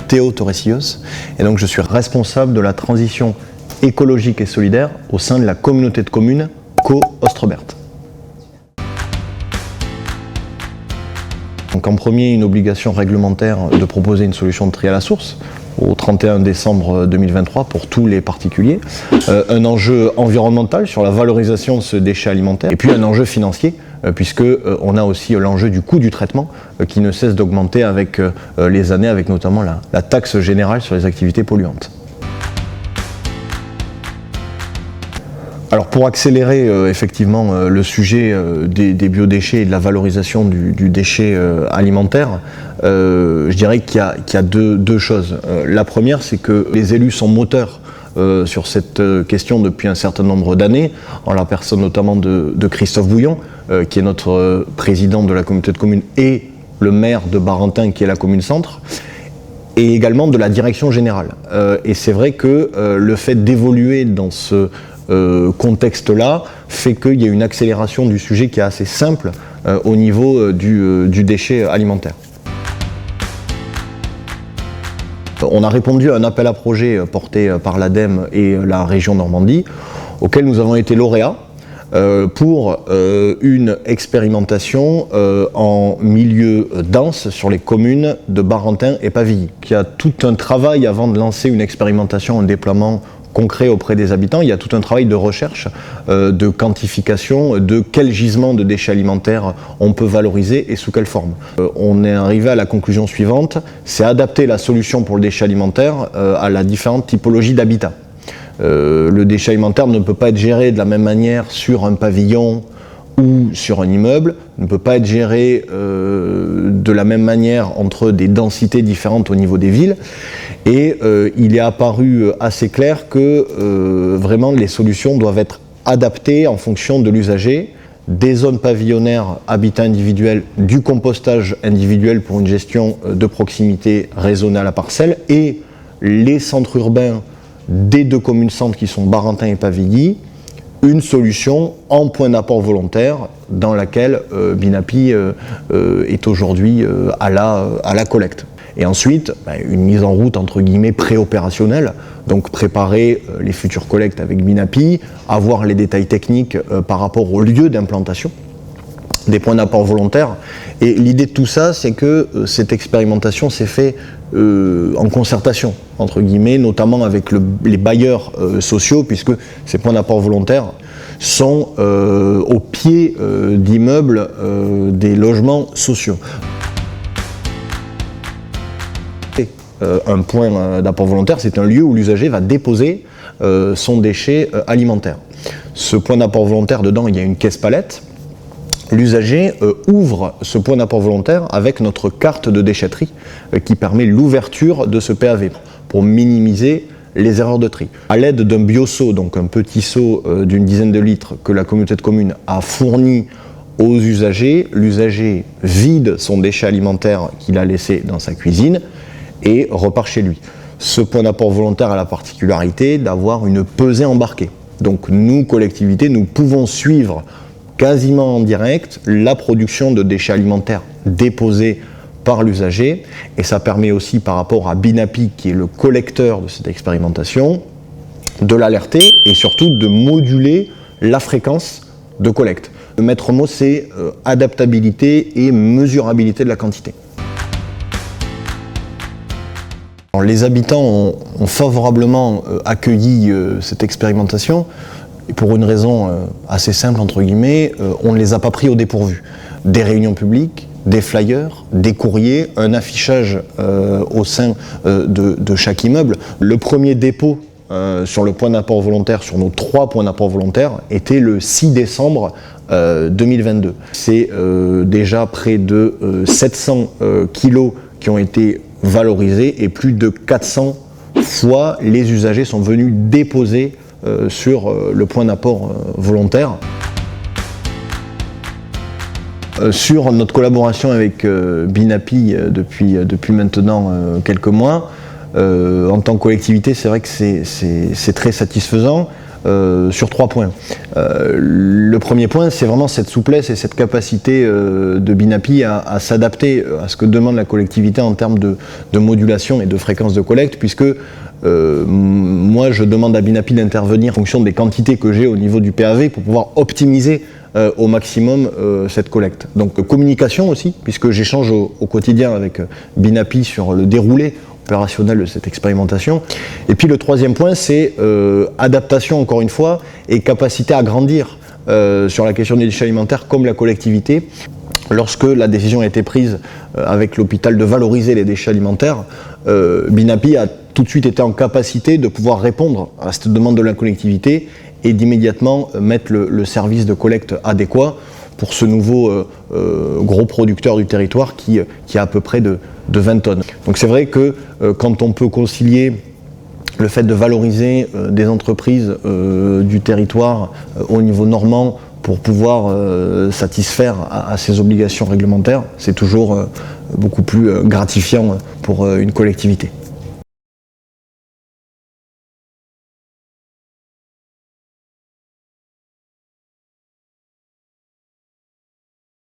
Théo Torrecillos et donc je suis responsable de la transition écologique et solidaire au sein de la communauté de communes Co-Ostrobert. Donc en premier, une obligation réglementaire de proposer une solution de tri à la source au 31 décembre 2023 pour tous les particuliers, un enjeu environnemental sur la valorisation de ce déchet alimentaire et puis un enjeu financier puisque on a aussi l'enjeu du coût du traitement qui ne cesse d'augmenter avec les années, avec notamment la taxe générale sur les activités polluantes. Alors pour accélérer effectivement le sujet des biodéchets et de la valorisation du déchet alimentaire, je dirais qu'il y a deux choses. La première, c'est que les élus sont moteurs sur cette question depuis un certain nombre d'années, en la personne notamment de Christophe Bouillon, qui est notre président de la communauté de communes et le maire de Barentin, qui est la commune centre, et également de la direction générale. Et c'est vrai que le fait d'évoluer dans ce contexte-là fait qu'il y a une accélération du sujet qui est assez simple au niveau du déchet alimentaire. On a répondu à un appel à projet porté par l'ADEME et la région Normandie, auquel nous avons été lauréats pour une expérimentation en milieu dense sur les communes de Barentin et Pavilly. Il y a tout un travail avant de lancer une expérimentation, un déploiement concret auprès des habitants. Il y a tout un travail de recherche, de quantification de quel gisement de déchets alimentaires on peut valoriser et sous quelle forme. On est arrivé à la conclusion suivante, c'est adapter la solution pour le déchet alimentaire à la différente typologie d'habitat. Le déchet alimentaire ne peut pas être géré de la même manière sur un pavillon ou sur un immeuble, ne peut pas être géré de la même manière entre des densités différentes au niveau des villes. Et il est apparu assez clair que vraiment les solutions doivent être adaptées en fonction de l'usager, des zones pavillonnaires, habitat individuel, du compostage individuel pour une gestion de proximité raisonnée à la parcelle, et les centres urbains des deux communes centres qui sont Barentin et Pavilly, une solution en point d'apport volontaire dans laquelle Binapi est aujourd'hui à la collecte. Et ensuite, une mise en route entre guillemets préopérationnelle, donc préparer les futures collectes avec Binapi, avoir les détails techniques par rapport au lieu d'implantation des points d'apport volontaires. Et l'idée de tout ça, c'est que cette expérimentation s'est faite en concertation, entre guillemets, notamment avec les bailleurs sociaux, puisque ces points d'apport volontaires sont au pied d'immeubles des logements sociaux. Un point d'apport volontaire, c'est un lieu où l'usager va déposer son déchet alimentaire. Ce point d'apport volontaire, dedans, il y a une caisse palette. L'usager ouvre ce point d'apport volontaire avec notre carte de déchetterie qui permet l'ouverture de ce PAV pour minimiser les erreurs de tri. À l'aide d'un bioseau, donc un petit seau d'une dizaine de litres que la communauté de communes a fourni aux usagers, l'usager vide son déchet alimentaire qu'il a laissé dans sa cuisine et repart chez lui. Ce point d'apport volontaire a la particularité d'avoir une pesée embarquée. Donc nous, collectivités, nous pouvons suivre quasiment en direct la production de déchets alimentaires déposés par l'usager, et ça permet aussi par rapport à Binapi, qui est le collecteur de cette expérimentation, de l'alerter et surtout de moduler la fréquence de collecte. Le maître mot, c'est adaptabilité et mesurabilité de la quantité. Alors, les habitants ont favorablement accueilli cette expérimentation, et pour une raison assez simple, entre guillemets, on ne les a pas pris au dépourvu. Des réunions publiques, des flyers, des courriers, un affichage au sein de chaque immeuble. Le premier dépôt sur le point d'apport volontaire, sur nos 3 points d'apport volontaire, était le 6 décembre 2022. C'est déjà près de 700 kilos qui ont été valorisés et plus de 400 fois les usagers sont venus déposer sur le point d'apport volontaire. Sur notre collaboration avec Binapi depuis maintenant quelques mois, en tant que collectivité, c'est vrai que c'est très satisfaisant. sur 3 points. Le premier point, c'est vraiment cette souplesse et cette capacité de Binapi à s'adapter à ce que demande la collectivité en termes de modulation et de fréquence de collecte, puisque moi je demande à Binapi d'intervenir en fonction des quantités que j'ai au niveau du PAV pour pouvoir optimiser au maximum cette collecte. Donc communication aussi, puisque j'échange au quotidien avec Binapi sur le déroulé opérationnel de cette expérimentation. Et puis le troisième point, c'est adaptation encore une fois et capacité à grandir sur la question des déchets alimentaires comme la collectivité. Lorsque la décision a été prise avec l'hôpital de valoriser les déchets alimentaires, Binapi a tout de suite été en capacité de pouvoir répondre à cette demande de la collectivité et d'immédiatement mettre le service de collecte adéquat pour ce nouveau gros producteur du territoire qui a à peu près de 20 tonnes. Donc c'est vrai que quand on peut concilier le fait de valoriser des entreprises du territoire au niveau normand pour pouvoir satisfaire à ces obligations réglementaires, c'est toujours beaucoup plus gratifiant pour une collectivité.